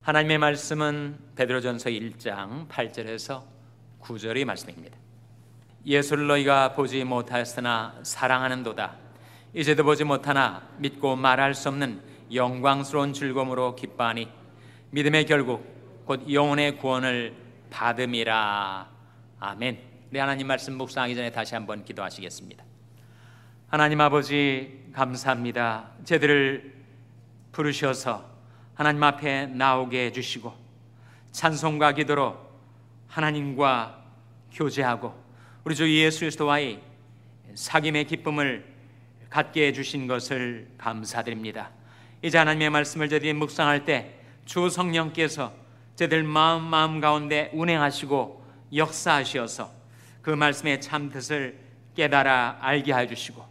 하나님의 말씀은 베드로전서 1장 8절에서 9절의 말씀입니다. 예수를 너희가 보지 못하였으나 사랑하는도다. 이제도 보지 못하나 믿고 말할 수 없는 영광스러운 즐거움으로 기뻐하니 믿음의 결국 곧 영혼의 구원을 받음이라. 아멘. 네, 하나님 말씀 묵상하기 전에 다시 한번 기도하시겠습니다. 하나님 아버지, 감사합니다. 저희들을 부르셔서 하나님 앞에 나오게 해주시고 찬송과 기도로 하나님과 교제하고 우리 주 예수 그리스도와의 사귐의 기쁨을 갖게 해주신 것을 감사드립니다. 이제 하나님의 말씀을 저희들이 묵상할 때 주 성령께서 저희들 마음 가운데 운행하시고 역사하셔서 그 말씀의 참뜻을 깨달아 알게 해주시고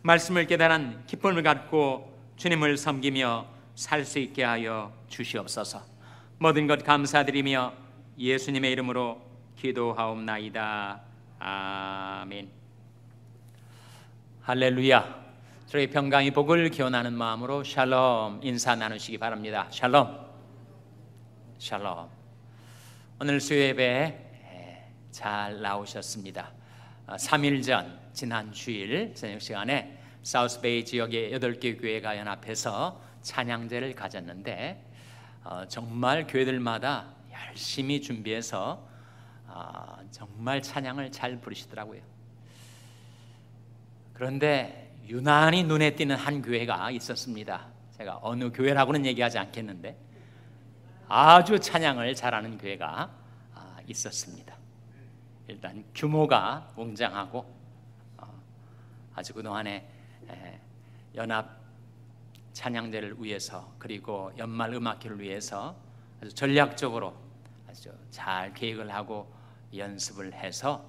말씀을 깨달은 기쁨을 갖고 주님을 섬기며 살 수 있게 하여 주시옵소서. 모든 것 감사드리며 예수님의 이름으로 기도하옵나이다. 아멘. 할렐루야. 저희 평강의 복을 기원하는 마음으로 샬롬 인사 나누시기 바랍니다. 샬롬. 샬롬. 오늘 수요예배 잘 나오셨습니다. 3일 전 지난 주일 저녁 시간에 사우스베이 지역의 8개 교회가 연합해서 찬양제를 가졌는데 정말 교회들마다 열심히 준비해서 정말 찬양을 잘 부르시더라고요. 그런데 유난히 눈에 띄는 한 교회가 있었습니다. 제가 어느 교회라고는 얘기하지 않겠는데 아주 찬양을 잘하는 교회가 있었습니다. 일단 규모가 웅장하고 아주 그동안에 연합 찬양제를 위해서 그리고 연말 음악회를 위해서 아주 전략적으로 아주 잘 계획을 하고 연습을 해서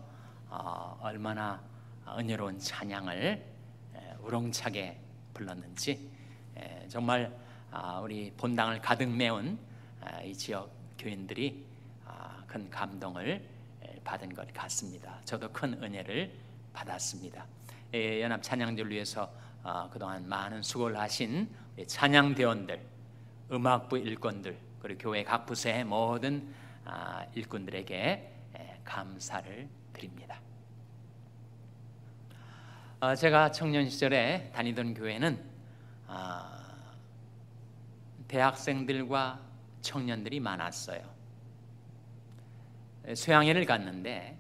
얼마나 은혜로운 찬양을 우렁차게 불렀는지 정말 우리 본당을 가득 메운 이 지역 교인들이 큰 감동을 받은 것 같습니다. 저도 큰 은혜를 받았습니다. 연합 찬양제를 위해서 그동안 많은 수고를 하신 찬양대원들, 음악부 일꾼들, 그리고 교회 각 부서의 모든 일꾼들에게 감사를 드립니다. 제가 청년 시절에 다니던 교회는 대학생들과 청년들이 많았어요. 수양회를 갔는데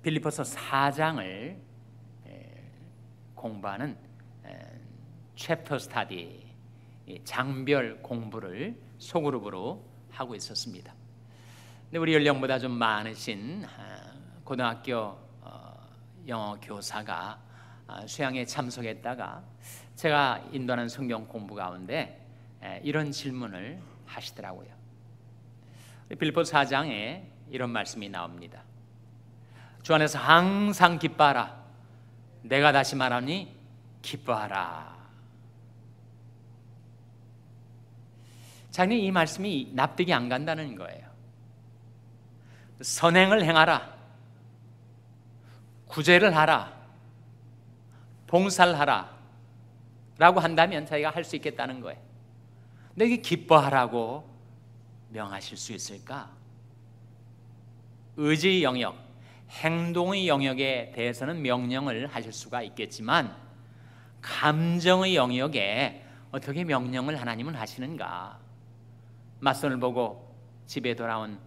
빌립보서 4장을 공부하는 챕터 스타디, 장별 공부를 소그룹으로 하고 있었습니다. 근데 우리 연령보다 좀 많으신 고등학교 영어 교사가 수양에 참석했다가 제가 인도하는 성경 공부 가운데 이런 질문을 하시더라고요. 빌립보서 4장에 이런 말씀이 나옵니다. 주 안에서 항상 기뻐하라. 내가 다시 말하니 기뻐하라. 자기는 이 말씀이 납득이 안 간다는 거예요. 선행을 행하라, 구제를 하라, 봉사를 하라 라고 한다면 자기가 할 수 있겠다는 거예요. 근데 이게 기뻐하라고 명하실 수 있을까? 의지의 영역, 행동의 영역에 대해서는 명령을 하실 수가 있겠지만 감정의 영역에 어떻게 명령을 하나님은 하시는가? 맞선을 보고 집에 돌아온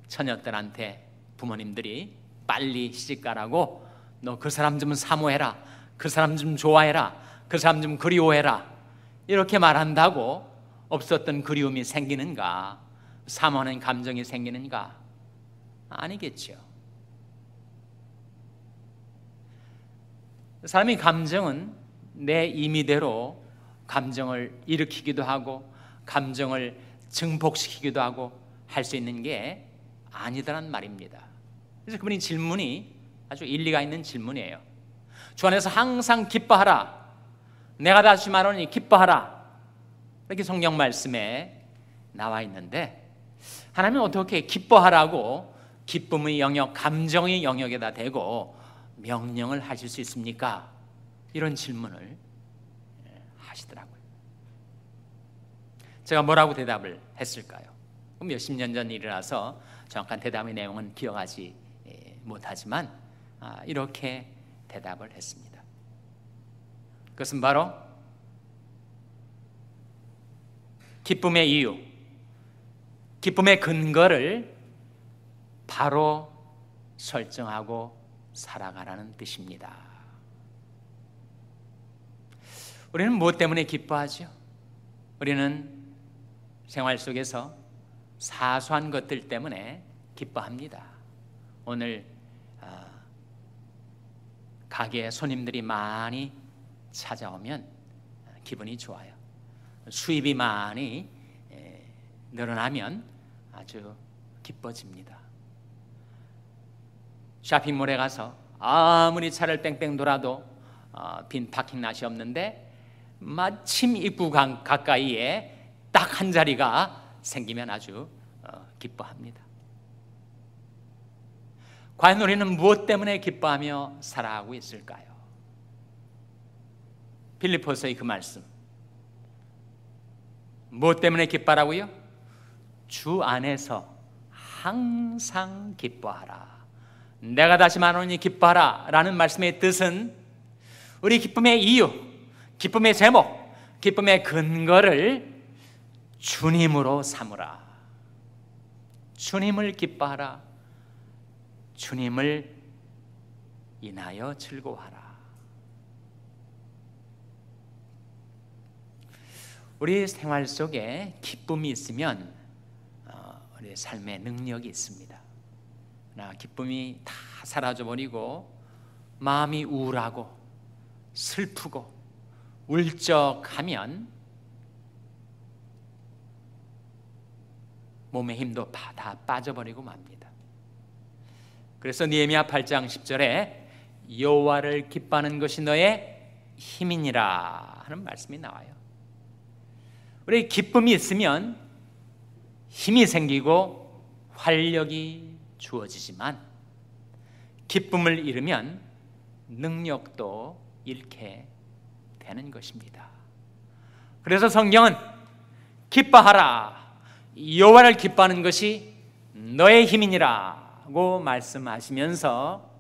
처녀들한테 부모님들이 빨리 시집가라고 너 그 사람 좀 사모해라, 그 사람 좀 좋아해라, 그 사람 좀 그리워해라 이렇게 말한다고 없었던 그리움이 생기는가? 사모하는 감정이 생기는가? 아니겠죠. 사람의 감정은 내 임의대로 감정을 일으키기도 하고 감정을 증폭시키기도 하고 할 수 있는 게 아니다란 말입니다. 그래서 그분의 질문이 아주 일리가 있는 질문이에요. 주 안에서 항상 기뻐하라. 내가 다시 말하니 기뻐하라. 이렇게 성경 말씀에 나와 있는데 하나님은 어떻게 기뻐하라고 기쁨의 영역, 감정의 영역에다 대고 명령을 하실 수 있습니까? 이런 질문을 하시더라고요. 제가 뭐라고 대답을 했을까요? 몇십 년 전 일이라서 정확한 대답의 내용은 기억하지 못하지만 이렇게 대답을 했습니다. 그것은 바로 기쁨의 이유, 기쁨의 근거를 바로 설정하고 살아가라는 뜻입니다. 우리는 무엇 때문에 기뻐하죠? 우리는 생활 속에서 사소한 것들 때문에 기뻐합니다. 오늘 가게에 손님들이 많이 찾아오면 기분이 좋아요. 수입이 많이 늘어나면 아주 기뻐집니다. 쇼핑몰에 가서 아무리 차를 뺑뺑 돌아도 빈 파킹랏이 없는데 마침 입구 가까이에 딱 한 자리가 생기면 아주 기뻐합니다. 과연 우리는 무엇 때문에 기뻐하며 살아가고 있을까요? 빌립보서의 그 말씀, 무엇 때문에 기뻐하라고요? 주 안에서 항상 기뻐하라. 내가 다시 말하노니 기뻐하라 라는 말씀의 뜻은 우리 기쁨의 이유, 기쁨의 제목, 기쁨의 근거를 주님으로 삼으라. 주님을 기뻐하라. 주님을 인하여 즐거워하라. 우리 생활 속에 기쁨이 있으면 우리 삶의 능력이 있습니다. 그러나 기쁨이 다 사라져버리고 마음이 우울하고 슬프고 울적하면 몸의 힘도 다 빠져버리고 맙니다. 그래서 느헤미야 8장 10절에 여호와를 기뻐하는 것이 너의 힘이니라 하는 말씀이 나와요. 우리 기쁨이 있으면 힘이 생기고 활력이 주어지지만 기쁨을 잃으면 능력도 잃게 되는 것입니다. 그래서 성경은 기뻐하라, 여호와를 기뻐하는 것이 너의 힘이니라고 말씀하시면서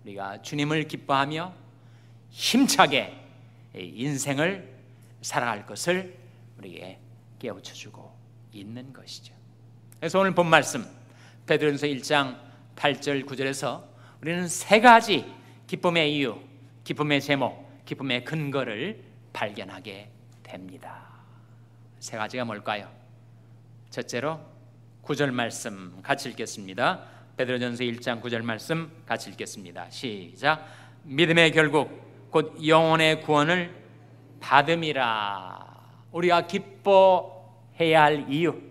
우리가 주님을 기뻐하며 힘차게 인생을 살아갈 것을 우리에게 깨우쳐주고 있는 것이죠. 그래서 오늘 본 말씀 베드로전서 1장 8절 9절에서 우리는 세 가지 기쁨의 이유, 기쁨의 제목, 기쁨의 근거를 발견하게 됩니다. 세 가지가 뭘까요? 첫째로 9절 말씀 같이 읽겠습니다. 베드로전서 1장 9절 말씀 같이 읽겠습니다. 시작. 믿음의 결국 곧 영혼의 구원을 받음이라. 우리가 기뻐해야 할 이유,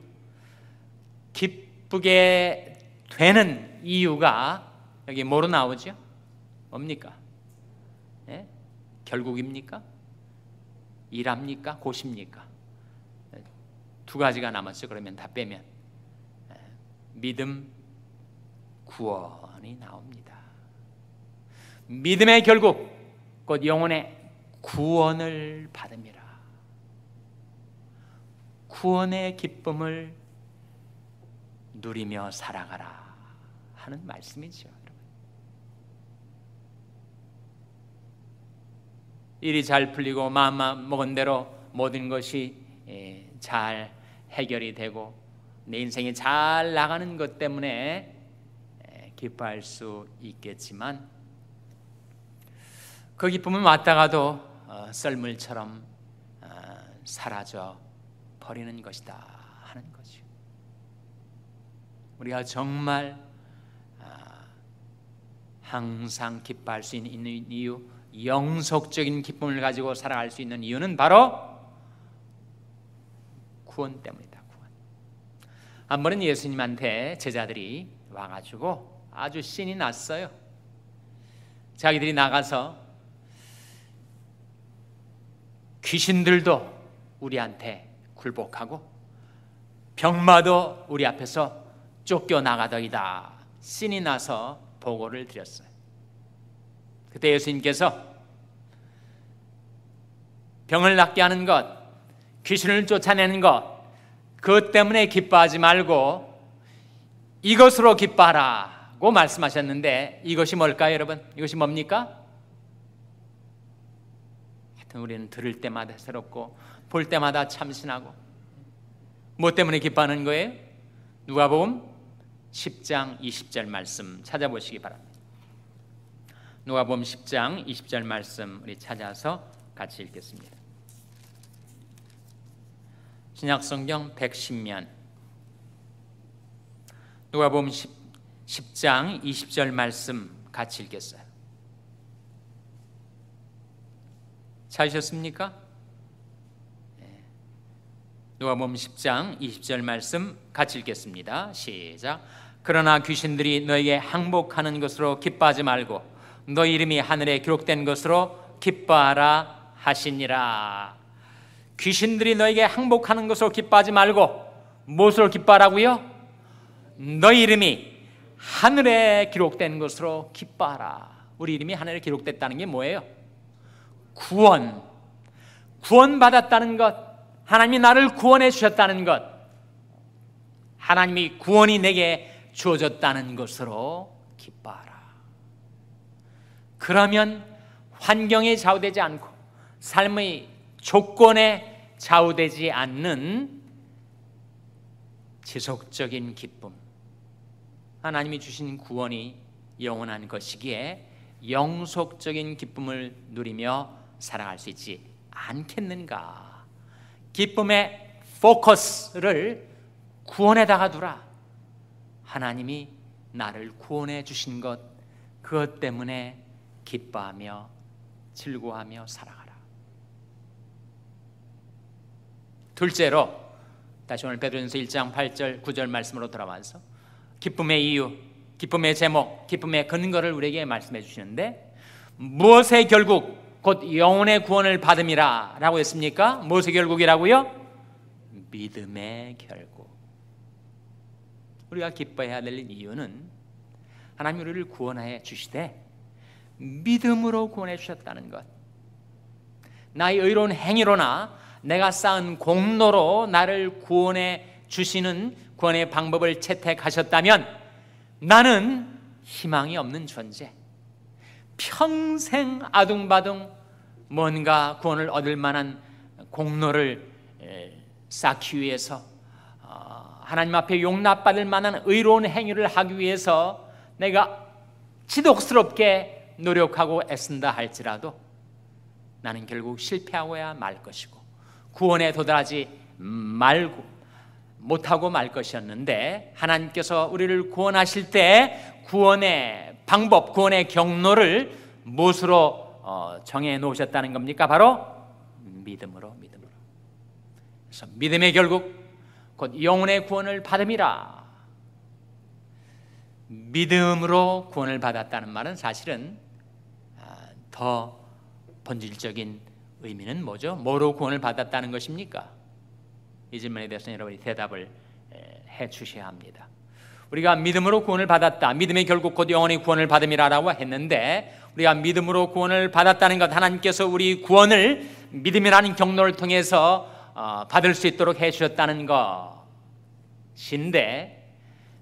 기쁘게 되는 이유가 여기 뭐로 나오죠? 뭡니까? 예? 결국입니까? 일합니까? 고십니까? 두 가지가 남았죠. 그러면 다 빼면 믿음, 구원이 나옵니다. 믿음의 결국 곧 영혼의 구원을 받음이라. 구원의 기쁨을 누리며 살아가라 하는 말씀이죠. 일이 잘 풀리고 마음 먹은 대로 모든 것이 잘 해결이 되고 내 인생이 잘 나가는 것 때문에 기뻐할 수 있겠지만 그 기쁨은 왔다가도 썰물처럼 사라져 버리는 것이다 하는 거죠. 우리가 정말 항상 기뻐할 수 있는 이유, 영속적인 기쁨을 가지고 살아갈 수 있는 이유는 바로 구원 때문이다. 구원. 한 번은 예수님한테 제자들이 와가지고 아주 신이 났어요. 자기들이 나가서 귀신들도 우리한테 굴복하고 병마도 우리 앞에서 쫓겨나가더이다. 신이 나서 보고를 드렸어요. 그때 예수님께서 병을 낫게 하는 것, 귀신을 쫓아내는 것, 그것 때문에 기뻐하지 말고 이것으로 기뻐하라고 말씀하셨는데 이것이 뭘까요, 여러분? 이것이 뭡니까? 하여튼 우리는 들을 때마다 새롭고 볼 때마다 참신하고 뭐 때문에 기뻐하는 거예요? 누가복음 10장 20절 말씀 찾아보시기 바랍니다. 누가복음 10장 20절 말씀 우리 찾아서 같이 읽겠습니다. 신약성경 110면 누가복음 10장 20절 말씀 같이 읽겠어요. 찾으셨습니까? 누가복음 10장 20절 말씀 같이 읽겠습니다. 시작. 그러나 귀신들이 너에게 항복하는 것으로 기뻐하지 말고 너희 이름이 하늘에 기록된 것으로 기뻐하라 하시니라. 귀신들이 너에게 항복하는 것으로 기뻐하지 말고 무엇으로 기뻐하라고요? 너희 이름이 하늘에 기록된 것으로 기뻐하라. 우리 이름이 하늘에 기록됐다는 게 뭐예요? 구원받았다는 것, 하나님이 나를 구원해 주셨다는 것, 하나님이 구원이 내게 주어졌다는 것으로 기뻐하라. 그러면 환경에 좌우되지 않고 삶의 조건에 좌우되지 않는 지속적인 기쁨, 하나님이 주신 구원이 영원한 것이기에 영속적인 기쁨을 누리며 살아갈 수 있지 않겠는가? 기쁨의 포커스를 구원에다가 두라. 하나님이 나를 구원해 주신 것, 그것 때문에 기뻐하며 즐거워하며 살아가라. 둘째로 다시 오늘 베드로전서 1장 8절 9절 말씀으로 돌아와서 기쁨의 이유, 기쁨의 제목, 기쁨의 근거를 우리에게 말씀해 주시는데 무엇의 결국 곧 영혼의 구원을 받음이라 라고 했습니까? 무엇의 결국이라고요? 믿음의 결국. 우리가 기뻐해야 될 이유는 하나님 우리를 구원해 주시되 믿음으로 구원해 주셨다는 것. 나의 의로운 행위로나 내가 쌓은 공로로 나를 구원해 주시는 구원의 방법을 채택하셨다면 나는 희망이 없는 존재, 평생 아둥바둥 뭔가 구원을 얻을 만한 공로를 쌓기 위해서 하나님 앞에 용납받을 만한 의로운 행위를 하기 위해서 내가 지독스럽게 노력하고 애쓴다 할지라도 나는 결국 실패하고야 말 것이고 구원에 도달하지 못하고 말 것이었는데 하나님께서 우리를 구원하실 때 구원의 방법, 구원의 경로를 무엇으로 정해 놓으셨다는 겁니까? 바로 믿음으로. 그래서 믿음의 결국 곧 영혼의 구원을 받음이라. 믿음으로 구원을 받았다는 말은 사실은 더 본질적인 의미는 뭐죠? 뭐로 구원을 받았다는 것입니까? 이 질문에 대해서 여러분이 대답을 해 주셔야 합니다. 우리가 믿음으로 구원을 받았다, 믿음의 결국 곧 영혼의 구원을 받음이라고 했는데 우리가 믿음으로 구원을 받았다는 것, 하나님께서 우리 구원을 믿음이라는 경로를 통해서 받을 수 있도록 해 주셨다는 것인데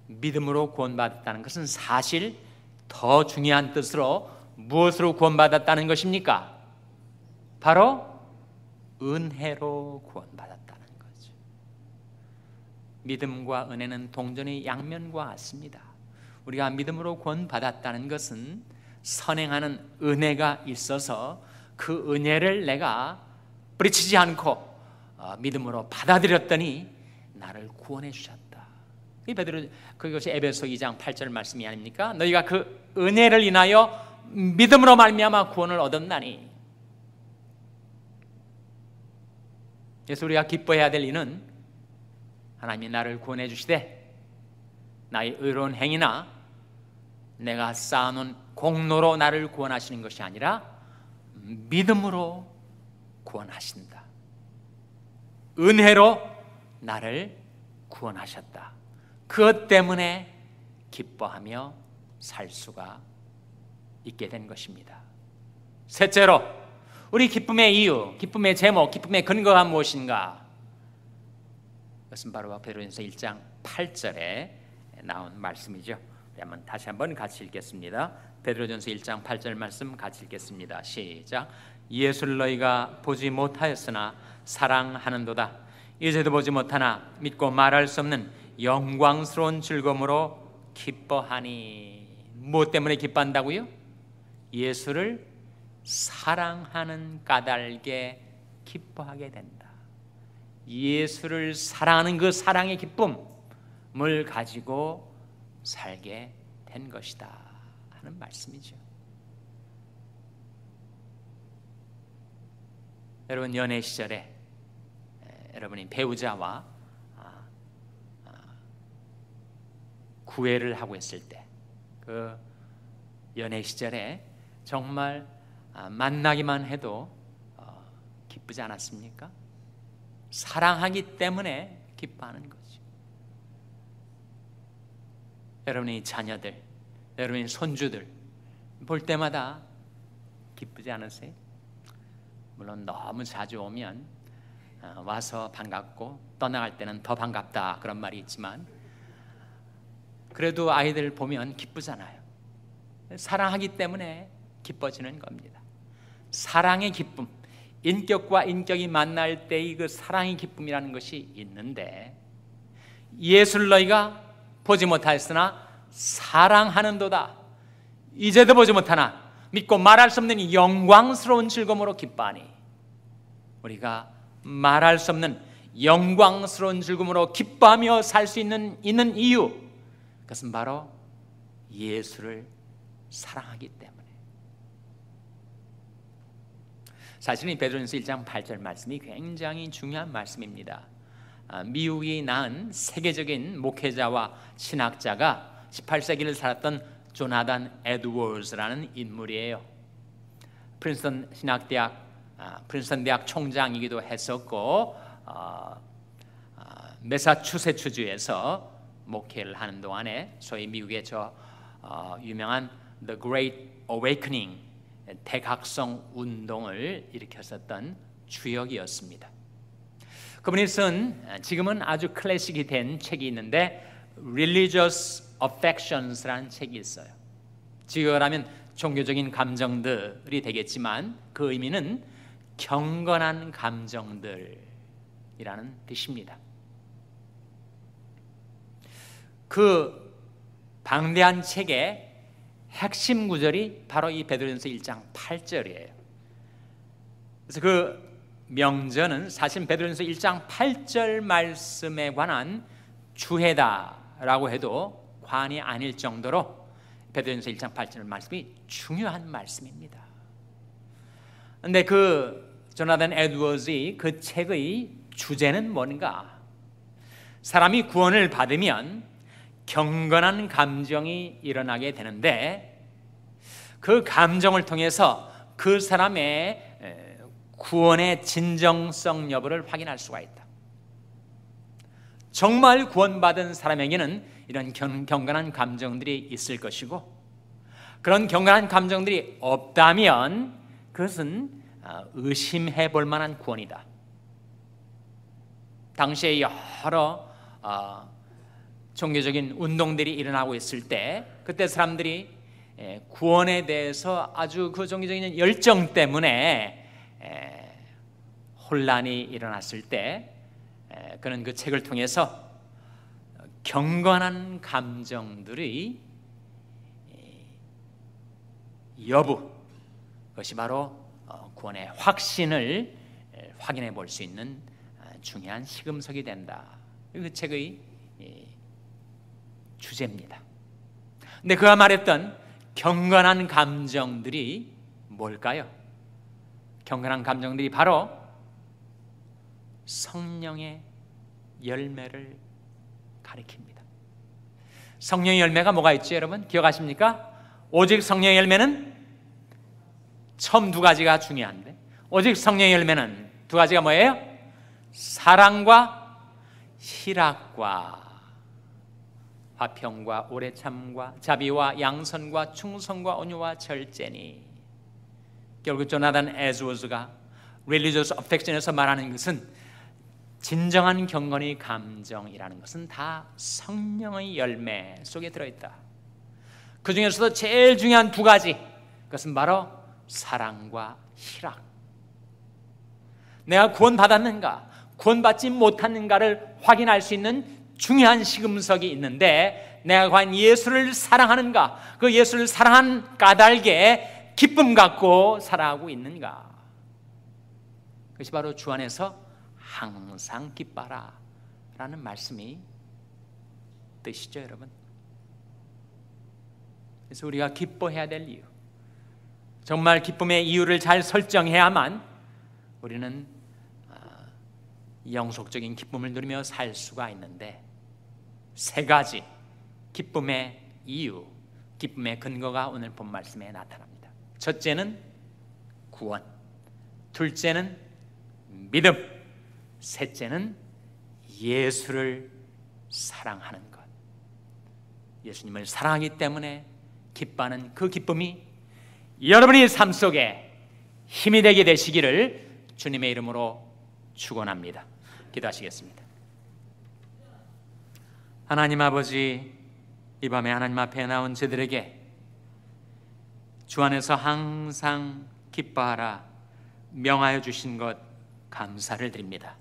믿음으로 구원받았다는 것은 사실 더 중요한 뜻으로 무엇으로 구원받았다는 것입니까? 바로 은혜로 구원받았다는 거죠. 믿음과 은혜는 동전의 양면과 같습니다. 우리가 믿음으로 구원받았다는 것은 선행하는 은혜가 있어서 그 은혜를 내가 뿌리치지 않고 믿음으로 받아들였더니 나를 구원해 주셨다. 이 베드로 그것이 에베소 2장 8절 말씀이 아닙니까? 너희가 그 은혜를 인하여 믿음으로 말미암아 구원을 얻었나니. 그래서 우리가 기뻐해야 될 이는 하나님이 나를 구원해 주시되 나의 의로운 행위나 내가 쌓아놓은 공로로 나를 구원하시는 것이 아니라 믿음으로 구원하신다. 은혜로 나를 구원하셨다. 그것 때문에 기뻐하며 살 수가 있게 된 것입니다. 셋째로 우리 기쁨의 이유, 기쁨의 제목, 기쁨의 근거가 무엇인가? 그것은 바로 베드로전서 1장 8절에 나온 말씀이죠. 한번 다시 한번 같이 읽겠습니다. 베드로전서 1장 8절 말씀 같이 읽겠습니다. 시작. 예수를 너희가 보지 못하였으나 사랑하는도다. 이제도 보지 못하나 믿고 말할 수 없는 영광스러운 즐거움으로 기뻐하니. 무엇 때문에 기뻐한다고요? 예수를 사랑하는 까닭에 기뻐하게 된다. 예수를 사랑하는 그 사랑의 기쁨을 가지고 살게 된 것이다 하는 말씀이죠. 여러분, 연애 시절에 여러분이 배우자와 구애를 하고 있을 때, 그 연애 시절에 정말 만나기만 해도 기쁘지 않았습니까? 사랑하기 때문에 기뻐하는 거죠. 여러분의 자녀들, 여러분의 손주들 볼 때마다 기쁘지 않으세요? 물론 너무 자주 오면 와서 반갑고 떠나갈 때는 더 반갑다 그런 말이 있지만, 그래도 아이들 보면 기쁘잖아요. 사랑하기 때문에 기뻐지는 겁니다. 사랑의 기쁨, 인격과 인격이 만날 때의 그 사랑의 기쁨이라는 것이 있는데, 예수를 너희가 보지 못하였으나 사랑하는도다. 이제도 보지 못하나 믿고 말할 수 없는 영광스러운 즐거움으로 기뻐하니. 우리가 말할 수 없는 영광스러운 즐거움으로 기뻐하며 살 수 있는 이유, 그것은 바로 예수를 사랑하기 때문에. 사실 이 베드로전서 1장 8절 말씀이 굉장히 중요한 말씀입니다. 미국이 낳은 세계적인 목회자와 신학자가 18세기를 살았던 조나단 에드워즈라는 인물이에요. 프린스턴 프린스턴 대학 총장이기도 했었고, 매사추세츠주에서 목회를 하는 동안에 소위 미국의 유명한 The Great Awakening, 대각성 운동을 일으켰었던 주역이었습니다. 그분이 쓴 지금은 아주 클래식이 된 책이 있는데 Religious Affections라는 책이 있어요. 지금하면 종교적인 감정들이 되겠지만 그 의미는 경건한 감정들이라는 뜻입니다. 그 방대한 책의 핵심 구절이 바로 이 베드로전서 1장 8절이에요. 그래서 그 명제는 사실 베드로전서 1장 8절 말씀에 관한 주해다라고 해도 과언이 아닐 정도로 베드로전서 1장 8절 말씀이 중요한 말씀입니다. 그런데 그 조나단 에드워즈의 그 책의 주제는 뭔가? 사람이 구원을 받으면 경건한 감정이 일어나게 되는데, 그 감정을 통해서 그 사람의 구원의 진정성 여부를 확인할 수가 있다. 정말 구원받은 사람에게는 이런 경건한 감정들이 있을 것이고, 그런 경건한 감정들이 없다면 그것은 의심해 볼 만한 구원이다. 당시에 여러 종교적인 운동들이 일어나고 있을 때, 그때 사람들이 구원에 대해서 아주 그 종교적인 열정 때문에 혼란이 일어났을 때, 그는 그 책을 통해서 경건한 감정들의 여부, 그것이 바로 구원의 확신을 확인해 볼 수 있는 중요한 시금석이 된다. 그 책의 주제입니다. 근데 그가 말했던 경건한 감정들이 뭘까요? 경건한 감정들이 바로 성령의 열매를 가리킵니다. 성령의 열매가 뭐가 있죠, 여러분? 기억하십니까? 오직 성령의 열매는 처음 두 가지가 중요한데, 오직 성령의 열매는 두 가지가 뭐예요? 사랑과 희락과 화평과 오래참과 자비와 양선과 충성과 온유와 절제니. 결국 조나단 에드워즈가 Religious Affection에서 말하는 것은 진정한 경건의 감정이라는 것은 다 성령의 열매 속에 들어있다. 그 중에서도 제일 중요한 두 가지, 그것은 바로 사랑과 희락. 내가 구원받았는가, 구원받지 못했는가를 확인할 수 있는 중요한 시금석이 있는데, 내가 과연 예수를 사랑하는가, 그 예수를 사랑한 까닭에 기쁨 갖고 살아가고 있는가. 그것이 바로 주 안에서 항상 기뻐라 라는 말씀이 뜻이죠, 여러분. 그래서 우리가 기뻐해야 될 이유, 정말 기쁨의 이유를 잘 설정해야만 우리는 영속적인 기쁨을 누리며 살 수가 있는데, 세 가지 기쁨의 이유, 기쁨의 근거가 오늘 본 말씀에 나타납니다. 첫째는 구원, 둘째는 믿음, 셋째는 예수를 사랑하는 것. 예수님을 사랑하기 때문에 기뻐하는 그 기쁨이 여러분의 삶 속에 힘이 되게 되시기를 주님의 이름으로 축원합니다. 기도하시겠습니다. 하나님 아버지, 이 밤에 하나님 앞에 나온 저들에게 주 안에서 항상 기뻐하라 명하여 주신 것 감사를 드립니다.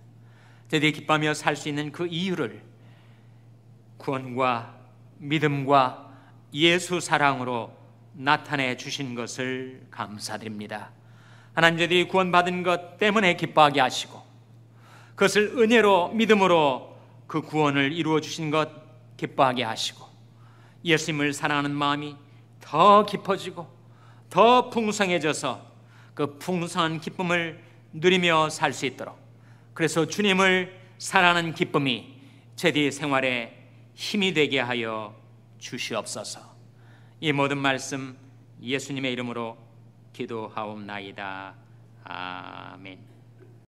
저들이 기뻐하며 살 수 있는 그 이유를 구원과 믿음과 예수 사랑으로 나타내 주신 것을 감사드립니다. 하나님, 저들이 구원받은 것 때문에 기뻐하게 하시고 그것을 은혜로 믿음으로 그 구원을 이루어 주신 것 기뻐하게 하시고 예수님을 사랑하는 마음이 더 깊어지고 더 풍성해져서 그 풍성한 기쁨을 누리며 살 수 있도록, 그래서 주님을 사랑하는 기쁨이 저희의 생활에 힘이 되게 하여 주시옵소서. 이 모든 말씀 예수님의 이름으로 기도하옵나이다. 아멘.